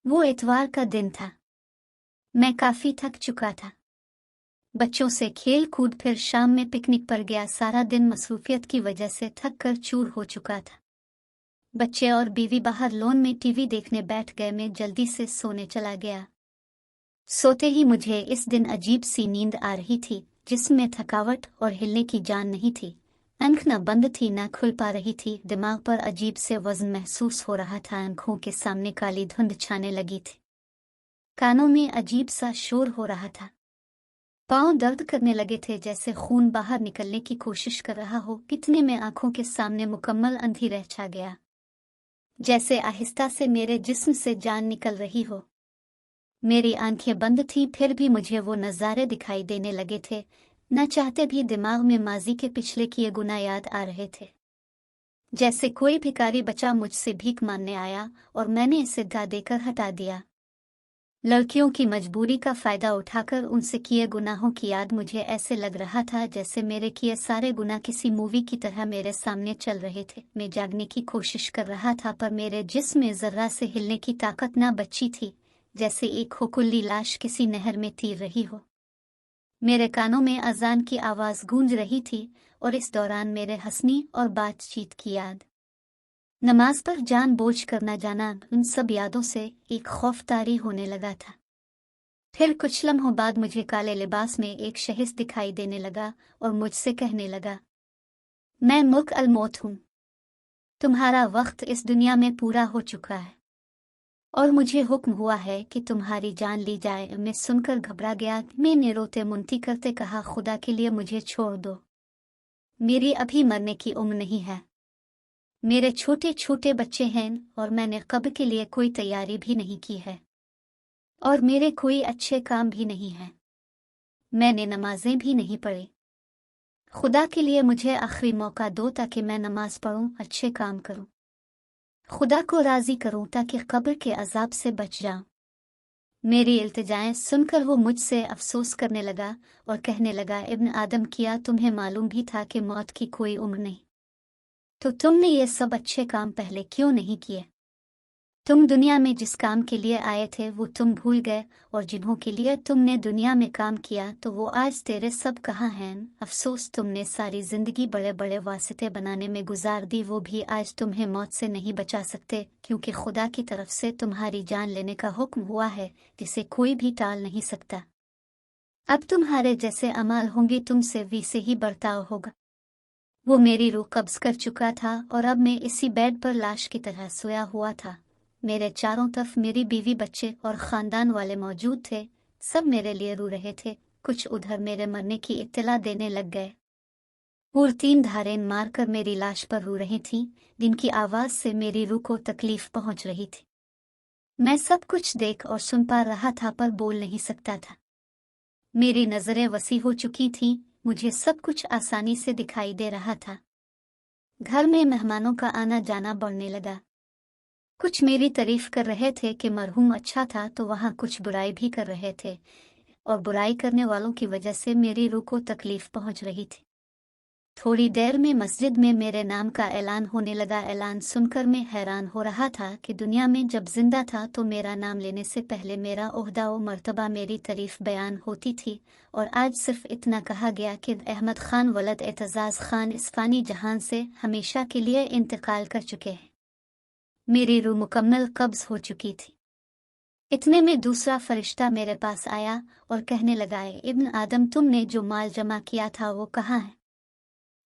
वो इतवार का दिन था। मैं काफी थक चुका था। बच्चों से खेल कूद फिर शाम में पिकनिक पर गया। सारा दिन मसरूफियत की वजह से थक कर चूर हो चुका था। बच्चे और बीवी बाहर लॉन में टीवी देखने बैठ गए। मैं जल्दी से सोने चला गया। सोते ही मुझे इस दिन अजीब सी नींद आ रही थी, जिसमें थकावट और हिलने की जान नहीं थी। आंख न बंद थी न खुल पा रही थी। दिमाग पर अजीब से वजन महसूस हो रहा था। आंखों के सामने काली धुंध छाने लगी थी। कानों में अजीब सा शोर हो रहा था। पांव दर्द करने लगे थे, जैसे खून बाहर निकलने की कोशिश कर रहा हो। इतने में आंखों के सामने मुकम्मल अंधेरा छा गया, जैसे आहिस्ता से मेरे जिस्म से जान निकल रही हो। मेरी आंखें बंद थीं, फिर भी मुझे वो नज़ारे दिखाई देने लगे थे। न चाहते भी दिमाग में माजी के पिछले किए गुनाह याद आ रहे थे। जैसे कोई भिखारी बच्चा मुझसे भीख मांगने आया और मैंने इसे गा देकर हटा दिया। लड़कियों की मजबूरी का फायदा उठाकर उनसे किए गुनाहों की याद मुझे ऐसे लग रहा था जैसे मेरे किए सारे गुनाह किसी मूवी की तरह मेरे सामने चल रहे थे। मैं जागने की कोशिश कर रहा था, पर मेरे जिस्म में जर्रा से हिलने की ताकत न बची थी, जैसे एक खोखुल्ली लाश किसी नहर में तैर रही हो। मेरे कानों में अजान की आवाज़ गूंज रही थी और इस दौरान मेरे हंसने और बातचीत की याद, नमाज पर जान बोझ कर न जाना, उन सब यादों से एक खौफ तारी होने लगा था। फिर कुछ लम्हों बाद मुझे काले लिबास में एक शख्स दिखाई देने लगा और मुझसे कहने लगा, मैं मुल्क अल मौत हूँ। तुम्हारा वक्त इस दुनिया में पूरा हो चुका है और मुझे हुक्म हुआ है कि तुम्हारी जान ली जाए। मैं सुनकर घबरा गया। मैंने रोते मुनती करते कहा, खुदा के लिए मुझे छोड़ दो। मेरी अभी मरने की उम्र नहीं है। मेरे छोटे छोटे बच्चे हैं और मैंने कब्र के लिए कोई तैयारी भी नहीं की है और मेरे कोई अच्छे काम भी नहीं है। मैंने नमाजें भी नहीं पढ़ी। खुदा के लिए मुझे आखिरी मौका दो ताकि मैं नमाज पढ़ूं, अच्छे काम करूं, खुदा को राजी करूं ताकि कब्र के अजाब से बच जाऊं। मेरी इल्तिजाएं सुनकर वो मुझसे अफसोस करने लगा और कहने लगा, इब्न आदम, किया तुम्हें मालूम भी था कि मौत की कोई उम्र नहीं, तो तुमने ये सब अच्छे काम पहले क्यों नहीं किए? तुम दुनिया में जिस काम के लिए आए थे वो तुम भूल गए, और जिन्हों के लिए तुमने दुनिया में काम किया तो वो आज तेरे सब कहाँ हैं? अफसोस, तुमने सारी जिंदगी बड़े बड़े वास्ते बनाने में गुजार दी, वो भी आज तुम्हें मौत से नहीं बचा सकते, क्योंकि खुदा की तरफ से तुम्हारी जान लेने का हुक्म हुआ है, जिसे कोई भी टाल नहीं सकता। अब तुम्हारे जैसे अमाल होंगे, तुमसे वैसे ही बर्ताव होगा। वो मेरी रूह कब्ज कर चुका था और अब मैं इसी बेड पर लाश की तरह सोया हुआ था। मेरे चारों तरफ मेरी बीवी, बच्चे और खानदान वाले मौजूद थे। सब मेरे लिए रो रहे थे। कुछ उधर मेरे मरने की इत्तला देने लग गए और 3 धारें मारकर मेरी लाश पर रो रही थीं, जिनकी आवाज़ से मेरी रूह को तकलीफ पहुंच रही थी। मैं सब कुछ देख और सुन पा रहा था, पर बोल नहीं सकता था। मेरी नज़रें वसी हो चुकी थीं, मुझे सब कुछ आसानी से दिखाई दे रहा था। घर में मेहमानों का आना जाना बढ़ने लगा। कुछ मेरी तारीफ कर रहे थे कि मरहूम अच्छा था, तो वहाँ कुछ बुराई भी कर रहे थे, और बुराई करने वालों की वजह से मेरी रूह को तकलीफ पहुंच रही थी। थोड़ी देर में मस्जिद में मेरे नाम का ऐलान होने लगा। ऐलान सुनकर मैं हैरान हो रहा था कि दुनिया में जब जिंदा था तो मेरा नाम लेने से पहले मेरा ओहदा व मर्तबा, मेरी तारीफ बयान होती थी, और आज सिर्फ इतना कहा गया कि अहमद खान वलद एतजाज़ खान इस फ़ानी जहान से हमेशा के लिए इंतकाल कर चुके हैं। मेरी रूह मुकम्मल कब्ज़ हो चुकी थी। इतने में दूसरा फरिश्ता मेरे पास आया और कहने लगा, इब्न आदम, तुमने जो माल जमा किया था वो कहाँ है?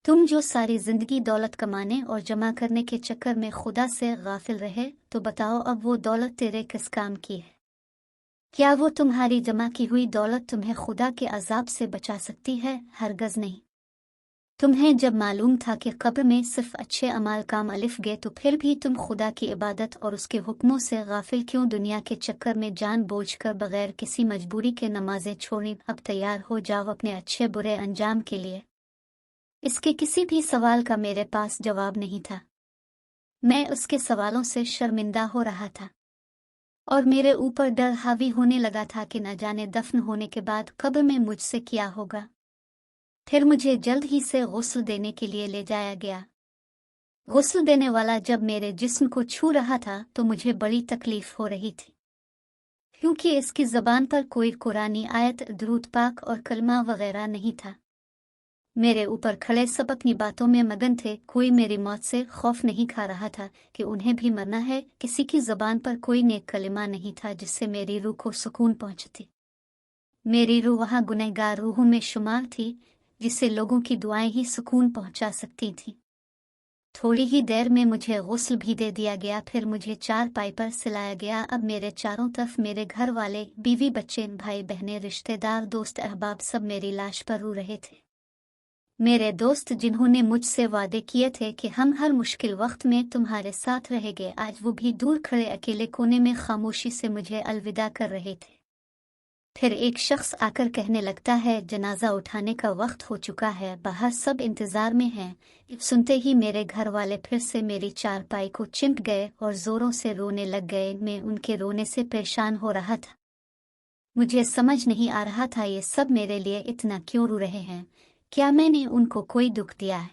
तुम जो सारी जिंदगी दौलत कमाने और जमा करने के चक्कर में खुदा से गाफिल रहे, तो बताओ अब वो दौलत तेरे किस काम की है? क्या वो तुम्हारी जमा की हुई दौलत तुम्हें खुदा के अजाब से बचा सकती है? हरगज नहीं। तुम्हें जब मालूम था कि कब्र में सिर्फ अच्छे अमाल काम अलिफ गए, तो फिर भी तुम खुदा की इबादत और उसके हुक्मों से गाफिल क्यों? दुनिया के चक्कर में जान बोझ कर बगैर किसी मजबूरी के नमाजें छोड़ी। अब तैयार हो जाओ अपने अच्छे बुरे अंजाम के लिए। इसके किसी भी सवाल का मेरे पास जवाब नहीं था। मैं उसके सवालों से शर्मिंदा हो रहा था और मेरे ऊपर डर हावी होने लगा था कि न जाने दफन होने के बाद कब्र में मुझसे क्या होगा। फिर मुझे जल्द ही से गुस्ल देने के लिए ले जाया गया। गुस्ल देने वाला जब मेरे जिस्म को छू रहा था तो मुझे बड़ी तकलीफ हो रही थी। क्योंकि इसकी ज़बान पर कोई कुरानी आयत, दुरूद पाक और कलमा वगैरह नहीं था। मेरे ऊपर खड़े सब अपनी बातों में मगन थे, कोई मेरी मौत से खौफ नहीं खा रहा था कि उन्हें भी मरना है। किसी की ज़बान पर कोई नेक कलिमा नहीं था जिससे मेरी रूह को सुकून पहुंचती। मेरी रूह वहाँ गुनहगार रूहों में शुमार थी, जिससे लोगों की दुआएं ही सुकून पहुंचा सकती थीं। थोड़ी ही देर में मुझे गुस्ल भी दे दिया गया, फिर मुझे चारपाई पर सिलाया गया। अब मेरे चारों तरफ मेरे घर वाले, बीवी, बच्चे, भाई बहनें, रिश्तेदार, दोस्त, अहबाब सब मेरी लाश पर रो रहे थे। मेरे दोस्त जिन्होंने मुझसे वादे किए थे कि हम हर मुश्किल वक्त में तुम्हारे साथ रहेंगे, आज वो भी दूर खड़े अकेले कोने में खामोशी से मुझे अलविदा कर रहे थे। फिर एक शख्स आकर कहने लगता है, जनाजा उठाने का वक्त हो चुका है, बाहर सब इंतजार में हैं। सुनते ही मेरे घर वाले फिर से मेरी चारपाई को चिमट गए और जोरों से रोने लग गए। मैं उनके रोने से परेशान हो रहा था। मुझे समझ नहीं आ रहा था ये सब मेरे लिए इतना क्यों रो रहे हैं। क्या मैंने उनको कोई दुख दिया है?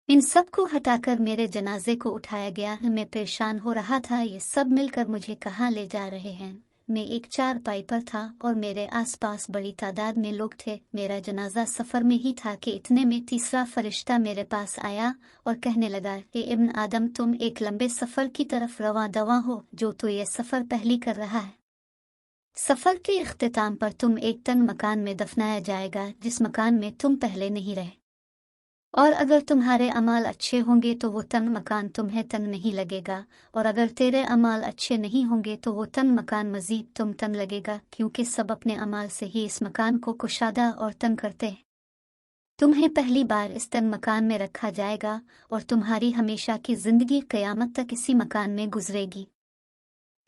इन सब को हटाकर मेरे जनाजे को उठाया गया। मैं परेशान हो रहा था, ये सब मिलकर मुझे कहाँ ले जा रहे हैं। मैं एक चारपाई पर था और मेरे आसपास बड़ी तादाद में लोग थे। मेरा जनाजा सफ़र में ही था कि इतने में तीसरा फरिश्ता मेरे पास आया और कहने लगा कि इब्न आदम, तुम एक लंबे सफ़र की तरफ रवां दवा हो, जो तो ये सफ़र पहली कर रहा है। सफ़र के इख्तिताम पर तुम एक तंग मकान में दफनाया जाएगा, जिस मकान में तुम पहले नहीं रहे। और अगर तुम्हारे अमाल अच्छे होंगे तो वो तंग मकान तुम्हें तंग नहीं लगेगा, और अगर तेरे अमाल अच्छे नहीं होंगे तो वो तंग मकान मजीद तुम तंग लगेगा, क्योंकि सब अपने अमाल से ही इस मकान को कुशादा और तंग करते हैं। तुम्हें पहली बार इस तंग मकान में रखा जाएगा और तुम्हारी हमेशा की जिंदगी क़यामत तक इसी मकान में गुजरेगी।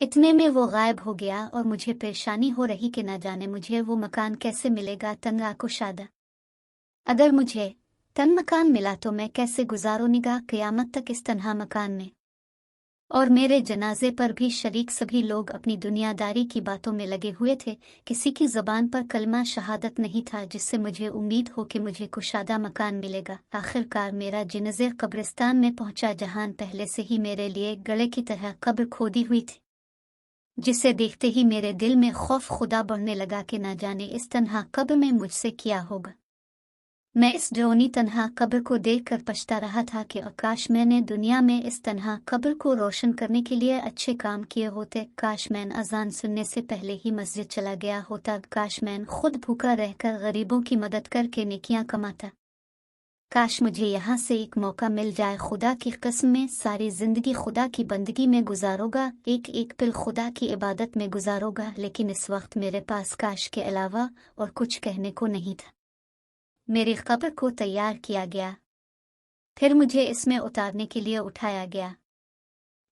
इतने में वो गायब हो गया और मुझे परेशानी हो रही कि न जाने मुझे वो मकान कैसे मिलेगा, तंग कुशादा। अगर मुझे तन मकान मिला तो मैं कैसे गुजारूं निगाह क़यामत तक इस तन्हा मकान में। और मेरे जनाजे पर भी शरीक सभी लोग अपनी दुनियादारी की बातों में लगे हुए थे। किसी की ज़बान पर कलमा शहादत नहीं था जिससे मुझे उम्मीद हो कि मुझे कुशादा मकान मिलेगा। आखिरकार मेरा जनाज़ा कब्रिस्तान में पहुंचा, जहां पहले से ही मेरे लिए गले की तरह कब्र खोदी हुई थी, जिसे देखते ही मेरे दिल में खौफ खुदा बढ़ने लगा कि न जाने इस तन्हा कब्र में मुझसे क्या होगा। मैं इस ड्रोनी तन्हा कब्र को देखकर पछता रहा था कि काश मैंने दुनिया में इस तन्हा कब्र को रोशन करने के लिए अच्छे काम किए होते। काश मैं अजान सुनने से पहले ही मस्जिद चला गया होता। काश मैं खुद भूखा रहकर गरीबों की मदद करके नेकियां कमाता। काश मुझे यहाँ से एक मौका मिल जाए। खुदा की कसम, में सारी जिंदगी खुदा की बंदगी में गुजारोगा, एक एक पल खुदा की इबादत में गुजारोगा, लेकिन इस वक्त मेरे पास काश के अलावा और कुछ कहने को नहीं था। मेरी कब्र को तैयार किया गया, फिर मुझे इसमें उतारने के लिए उठाया गया।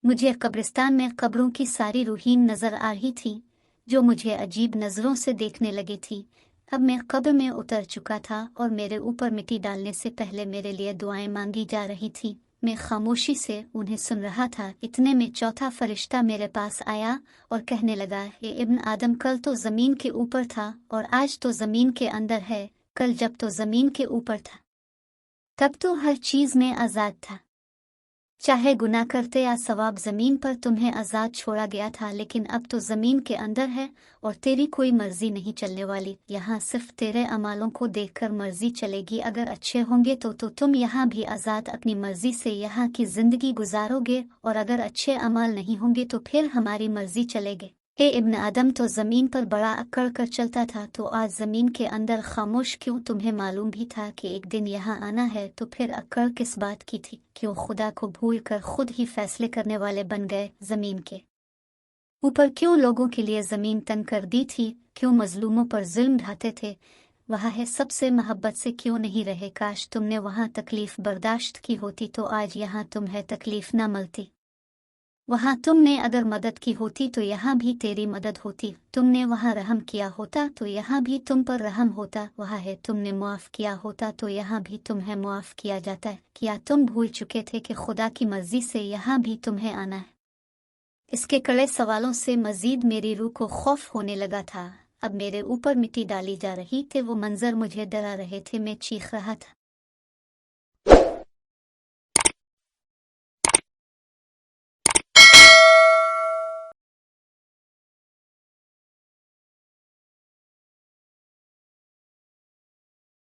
मुझे कब्रिस्तान में कब्रों की सारी रूहीन नजर आ रही थी, जो मुझे अजीब नजरों से देखने लगी थी। अब मैं कब्र में उतर चुका था और मेरे ऊपर मिट्टी डालने से पहले मेरे लिए दुआएं मांगी जा रही थी। मैं खामोशी से उन्हें सुन रहा था। इतने में चौथा फरिश्ता मेरे पास आया और कहने लगा, ये इब्न आदम, कल तो जमीन के ऊपर था और आज तो जमीन के अंदर है। कल जब तो जमीन के ऊपर था तब तो हर चीज में आजाद था, चाहे गुनाह करते या सवाब। जमीन पर तुम्हें आजाद छोड़ा गया था, लेकिन अब तो जमीन के अंदर है और तेरी कोई मर्जी नहीं चलने वाली। यहाँ सिर्फ तेरे अमालों को देखकर मर्जी चलेगी। अगर अच्छे होंगे तो तुम यहाँ भी आजाद अपनी मर्जी से यहाँ की जिंदगी गुजारोगे, और अगर अच्छे अमाल नहीं होंगे तो फिर हमारी मर्जी चलेगे। हे इब्न आदम, तो ज़मीन पर बड़ा अकड़ कर चलता था, तो आज ज़मीन के अंदर खामोश क्यों? तुम्हें मालूम भी था कि एक दिन यहाँ आना है, तो फिर अकड़ किस बात की थी? क्यों खुदा को भूल कर खुद ही फैसले करने वाले बन गए? ज़मीन के ऊपर क्यों लोगों के लिए ज़मीन तंग कर दी थी? क्यों मजलूमों पर जुल्म ढाते थे? वहाँ है सबसे मोहब्बत से क्यों नहीं रहे? काश तुमने वहाँ तकलीफ बर्दाश्त की होती तो आज यहाँ तुम्हें तकलीफ न मिलती। वहाँ तुमने अगर मदद की होती तो यहाँ भी तेरी मदद होती। तुमने वहाँ रहम किया होता तो यहाँ भी तुम पर रहम होता। वहाँ है तुमने मुआफ़ किया होता तो यहाँ भी तुम्हें मुआफ़ किया जाता है। क्या तुम भूल चुके थे कि खुदा की मर्जी से यहाँ भी तुम्हें आना है? इसके कड़े सवालों से मजीद मेरी रूह को खौफ होने लगा था। अब मेरे ऊपर मिट्टी डाली जा रही थी, वो मंजर मुझे डरा रहे थे। मैं चीख रहा था,